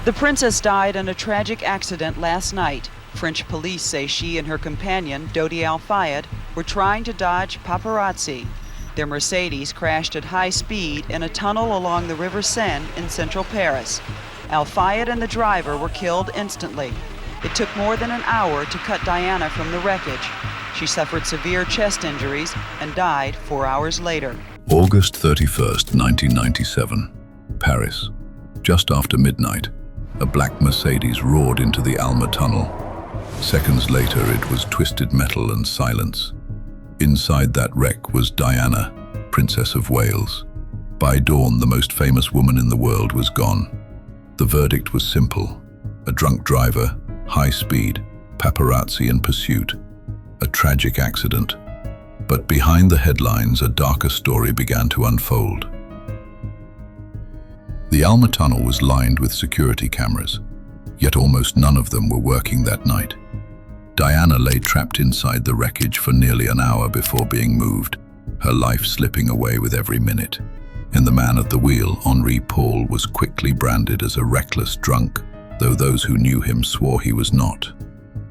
The princess died in a tragic accident last night. French police say she and her companion, Dodi Al-Fayed, were trying to dodge paparazzi. Their Mercedes crashed at high speed in a tunnel along the River Seine in central Paris. Al-Fayed and the driver were killed instantly. It took more than an hour to cut Diana from the wreckage. She suffered severe chest injuries and died 4 hours later. August 31st, 1997, Paris. Just after midnight, a black Mercedes roared into the Alma Tunnel. Seconds later, it was twisted metal and silence. Inside that wreck was Diana, Princess of Wales. By dawn, the most famous woman in the world was gone. The verdict was simple: a drunk driver, high speed, paparazzi in pursuit. A tragic accident. But behind the headlines, a darker story began to unfold. The Alma Tunnel was lined with security cameras, yet almost none of them were working that night. Diana lay trapped inside the wreckage for nearly an hour before being moved, her life slipping away with every minute. And the man at the wheel, Henri Paul, was quickly branded as a reckless drunk, though those who knew him swore he was not.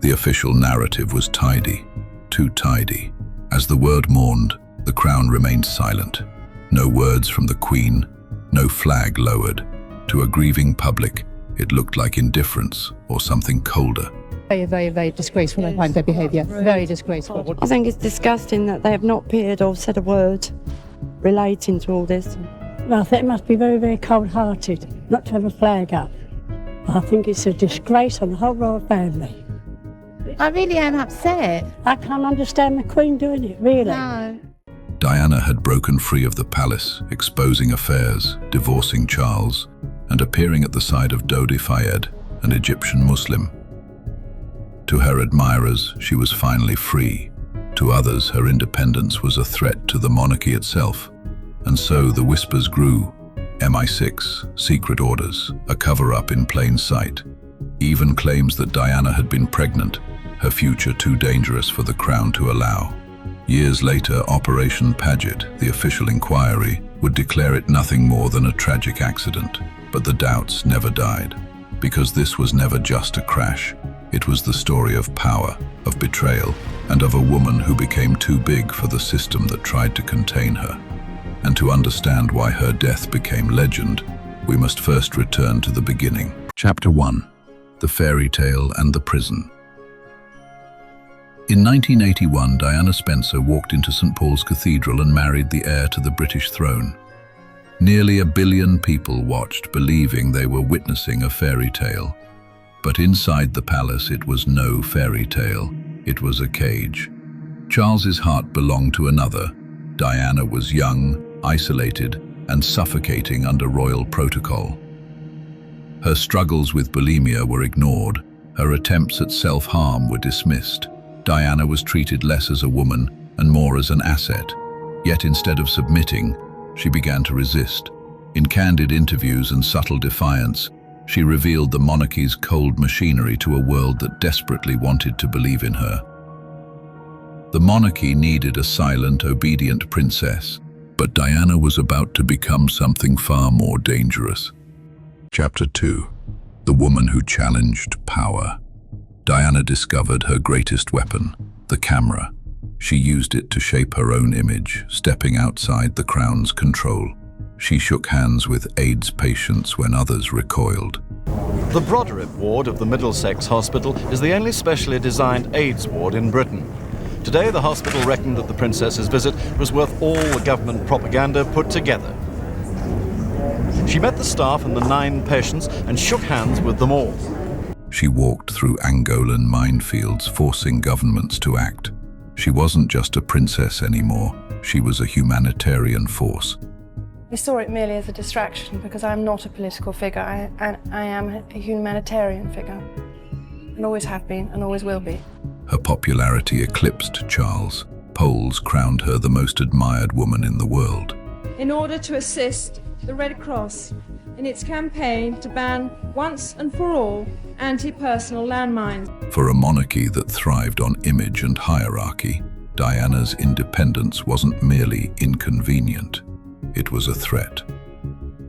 The official narrative was tidy, too tidy. As the world mourned, the crown remained silent. No words from the Queen, no flag lowered. To a grieving public, it looked like indifference or something colder. Very, very, very disgraceful, I find their behaviour. Very disgraceful. I think it's disgusting that they have not appeared or said a word relating to all this. Well, I think it must be very, very cold-hearted not to have a flag up. I think it's a disgrace on the whole royal family. I really am upset. I can't understand the Queen doing it, really. No. Diana had broken free of the palace, exposing affairs, divorcing Charles, and appearing at the side of Dodi Fayed, an Egyptian Muslim. To her admirers, she was finally free. To others, her independence was a threat to the monarchy itself. And so the whispers grew. MI6, secret orders, a cover-up in plain sight. Even claims that Diana had been pregnant, her future too dangerous for the crown to allow. Years later, Operation Paget, the official inquiry, would declare it nothing more than a tragic accident. But the doubts never died, because this was never just a crash. It was the story of power, of betrayal, and of a woman who became too big for the system that tried to contain her. And to understand why her death became legend, we must first return to the beginning. Chapter 1. The Fairytale and the Prison. In 1981, Diana Spencer walked into St. Paul's Cathedral and married the heir to the British throne. Nearly 1 billion people watched, believing they were witnessing a fairy tale. But inside the palace, it was no fairy tale. It was a cage. Charles's heart belonged to another. Diana was young, isolated, and suffocating under royal protocol. Her struggles with bulimia were ignored. Her attempts at self-harm were dismissed. Diana was treated less as a woman and more as an asset. Yet instead of submitting, she began to resist. In candid interviews and subtle defiance, she revealed the monarchy's cold machinery to a world that desperately wanted to believe in her. The monarchy needed a silent, obedient princess, but Diana was about to become something far more dangerous. Chapter 2. The Woman Who Challenged Power. Diana discovered her greatest weapon, the camera. She used it to shape her own image, stepping outside the crown's control. She shook hands with AIDS patients when others recoiled. The Broderick ward of the Middlesex Hospital is the only specially designed AIDS ward in Britain. Today, the hospital reckoned that the princess's visit was worth all the government propaganda put together. She met the staff and the 9 patients and shook hands with them all. She walked through Angolan minefields, forcing governments to act. She wasn't just a princess anymore. She was a humanitarian force. We saw it merely as a distraction because I am not a political figure. I am a humanitarian figure, and always have been and always will be. Her popularity eclipsed Charles. Polls crowned her the most admired woman in the world. In order to assist the Red Cross in its campaign to ban once and for all anti-personal landmines. For a monarchy that thrived on image and hierarchy, Diana's independence wasn't merely inconvenient. It was a threat.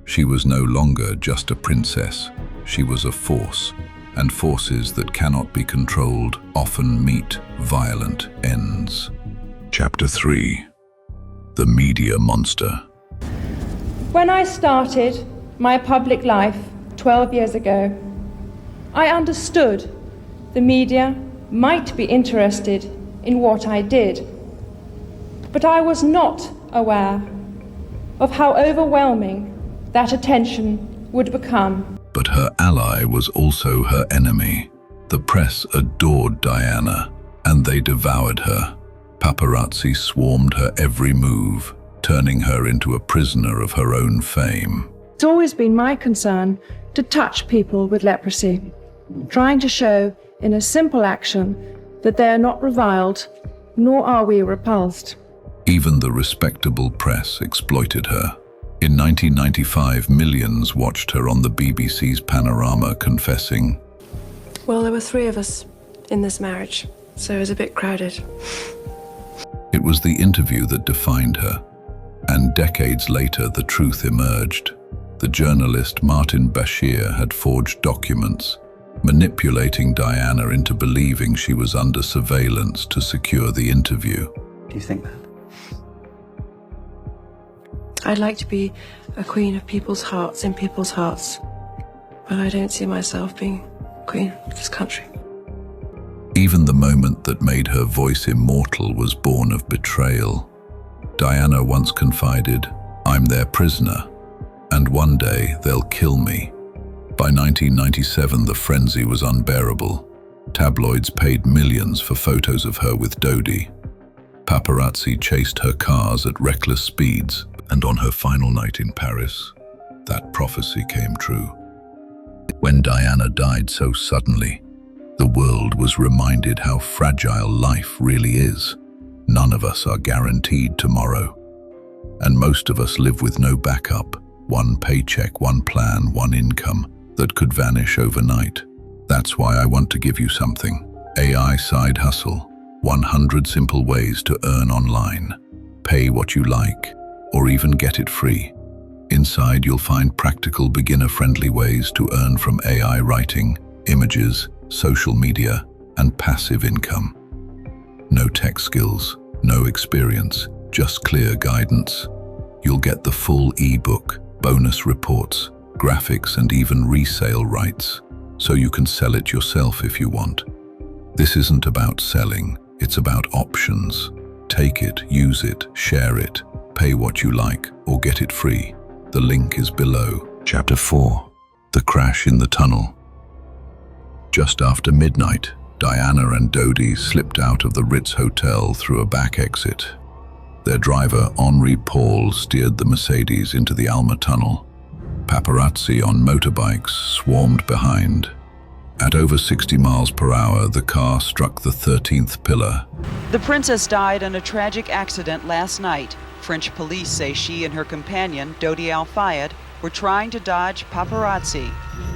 She was no longer just a princess. she was a force, and forces that cannot be controlled often meet violent ends. Chapter 3. The Media Monster. When I started my public life 12 years ago, I understood the media might be interested in what I did, but I was not aware of how overwhelming that attention would become. But her ally was also her enemy. The press adored Diana, and they devoured her. Paparazzi swarmed her every move, turning her into a prisoner of her own fame. It's always been my concern to touch people with leprosy, trying to show in a simple action that they are not reviled, nor are we repulsed. Even the respectable press exploited her. In 1995, millions watched her on the BBC's Panorama confessing, Well, there were 3 of us in this marriage, so it was a bit crowded. it was the interview that defined her. And decades later, the truth emerged. The journalist Martin Bashir had forged documents, manipulating Diana into believing she was under surveillance to secure the interview. Do you think that? I'd like to be a queen of people's hearts, in people's hearts, but I don't see myself being queen of this country. Even the moment that made her voice immortal was born of betrayal. Diana once confided, "I'm their prisoner, and one day they'll kill me." By 1997, the frenzy was unbearable. Tabloids paid millions for photos of her with Dodi. Paparazzi chased her cars at reckless speeds, and on her final night in Paris, that prophecy came true. When Diana died so suddenly, the world was reminded how fragile life really is. None of us are guaranteed tomorrow, and most of us live with no backup, one paycheck, one plan, one income that could vanish overnight. That's why I want to give you something. AI Side Hustle. 100 simple ways to earn online. Pay what you like, or even get it free. Inside, you'll find practical, beginner-friendly ways to earn from AI writing, images, social media, and passive income. No tech skills, no experience, just clear guidance. You'll get the full ebook, bonus reports, graphics, and even resale rights, so you can sell it yourself if you want. This isn't about selling, it's about options. Take it, use it, share it, pay what you like, or get it free. The link is below. Chapter 4. The Crash in the Tunnel. Just after midnight, Diana and Dodi slipped out of the Ritz Hotel through a back exit. Their driver, Henri Paul, steered the Mercedes into the Alma Tunnel. Paparazzi on motorbikes swarmed behind. At over 60 miles per hour, the car struck the 13th pillar. The princess died in a tragic accident last night. French police say she and her companion, Dodi Al-Fayed, were trying to dodge paparazzi.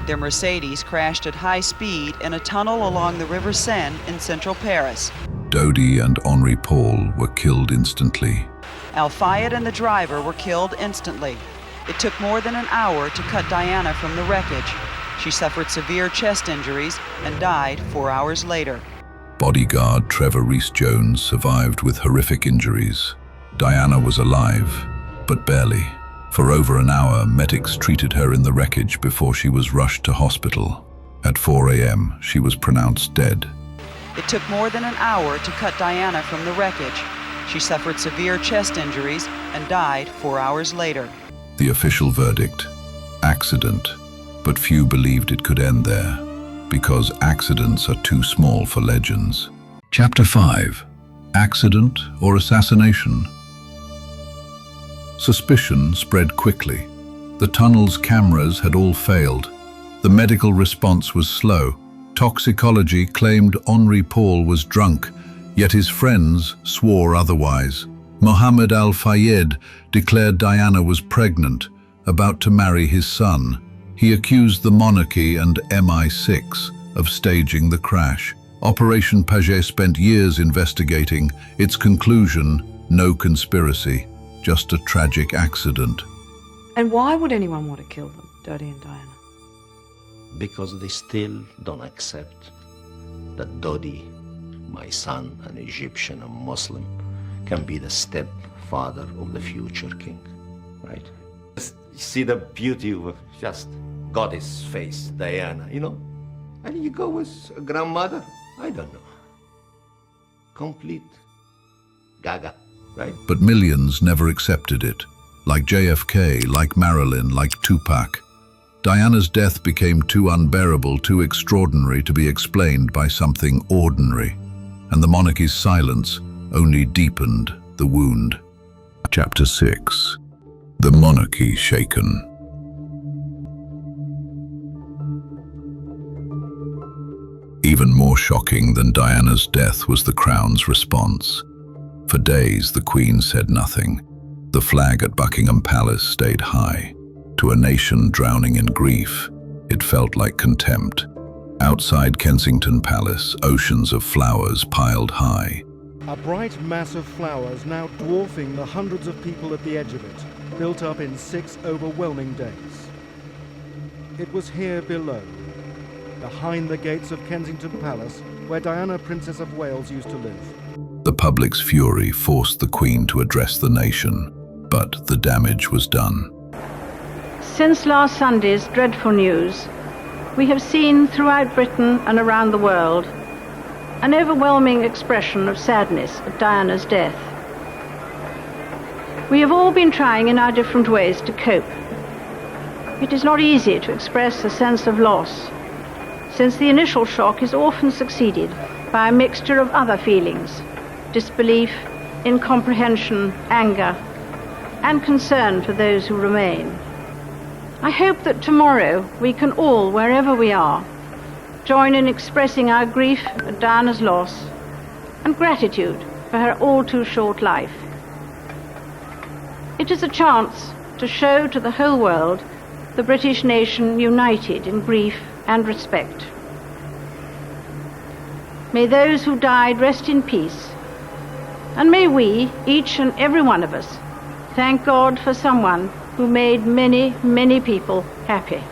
Their Mercedes crashed at high speed in a tunnel along the River Seine in central Paris. Dodi and Henri Paul were killed instantly. Al-Fayed and the driver were killed instantly. It took more than an hour to cut Diana from the wreckage. She suffered severe chest injuries and died 4 hours later. Bodyguard Trevor Rees-Jones survived with horrific injuries. Diana was alive, but barely. For over an hour, medics treated her in the wreckage before she was rushed to hospital. At 4 a.m., she was pronounced dead. It took more than an hour to cut Diana from the wreckage. She suffered severe chest injuries and died 4 hours later. The official verdict: accident. But few believed it could end there, because accidents are too small for legends. Chapter 5. Accident or assassination? Suspicion spread quickly. The tunnel's cameras had all failed. The medical response was slow. Toxicology claimed Henri Paul was drunk, yet his friends swore otherwise. Mohammed Al-Fayed declared Diana was pregnant, about to marry his son. He accused the monarchy and MI6 of staging the crash. Operation Paget spent years investigating. Its conclusion: no conspiracy, just a tragic accident. And why would anyone want to kill them, Dodi and Diana? because they still don't accept that Dodi, my son, an Egyptian, a Muslim, can be the stepfather of the future king, right? See the beauty of just goddess face, Diana, you know? And you go with a grandmother, I don't know. Complete gaga, right? But millions never accepted it. Like JFK, like Marilyn, like Tupac. Diana's death became too unbearable, too extraordinary to be explained by something ordinary. And the monarchy's silence only deepened the wound. Chapter 6. The Monarchy Shaken. Even more shocking than Diana's death was the Crown's response. For days, the Queen said nothing. The flag at Buckingham Palace stayed high. To a nation drowning in grief, it felt like contempt. Outside Kensington Palace, oceans of flowers piled high. A bright mass of flowers now dwarfing the hundreds of people at the edge of it, built up in 6 overwhelming days. It was here below, behind the gates of Kensington Palace, where Diana, Princess of Wales, used to live. The public's fury forced the Queen to address the nation, but the damage was done. Since last Sunday's dreadful news, we have seen throughout Britain and around the world an overwhelming expression of sadness at Diana's death. We have all been trying in our different ways to cope. It is not easy to express a sense of loss, since the initial shock is often succeeded by a mixture of other feelings: disbelief, incomprehension, anger, and concern for those who remain. I hope that tomorrow we can all, wherever we are, join in expressing our grief at Diana's loss and gratitude for her all too short life. It is a chance to show to the whole world the British nation united in grief and respect. May those who died rest in peace, and may we, each and every one of us, thank God for someone who made many, many people happy.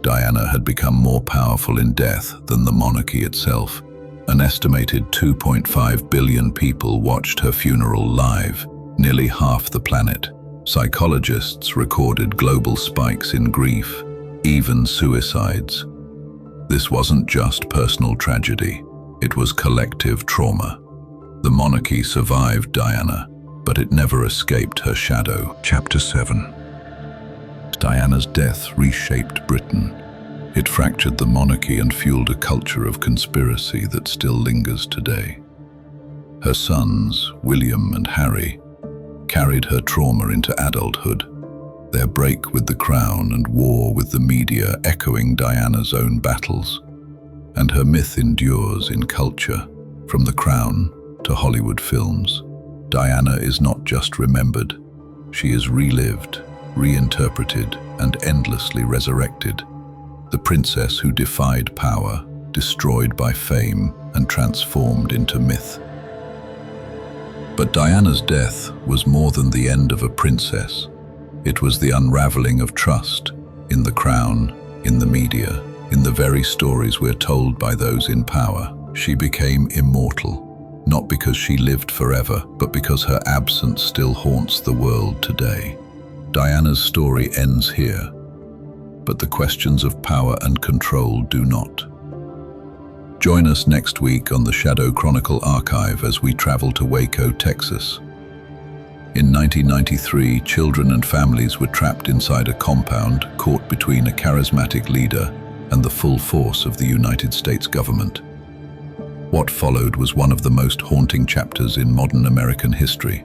Diana had become more powerful in death than the monarchy itself. An estimated 2.5 billion people watched her funeral live, nearly half the planet. Psychologists recorded global spikes in grief, even suicides. This wasn't just personal tragedy, it was collective trauma. The monarchy survived Diana, but it never escaped her shadow. Chapter 7. Diana's death reshaped Britain. It fractured the monarchy and fueled a culture of conspiracy that still lingers today. Her sons, William and Harry, carried her trauma into adulthood, their break with the crown and war with the media echoing Diana's own battles. And her myth endures in culture, from the crown to Hollywood films. Diana is not just remembered, she is relived, reinterpreted, and endlessly resurrected. The princess who defied power, destroyed by fame, and transformed into myth. But Diana's death was more than the end of a princess. It was the unraveling of trust in the crown, in the media, in the very stories we're told by those in power. She became immortal, not because she lived forever, but because her absence still haunts the world today. Diana's story ends here, but the questions of power and control do not. Join us next week on the Shadow Chronicle Archive as we travel to Waco, Texas. In 1993, children and families were trapped inside a compound, caught between a charismatic leader and the full force of the United States government. What followed was one of the most haunting chapters in modern American history.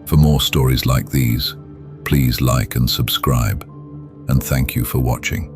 For more stories like these, please like and subscribe, and thank you for watching.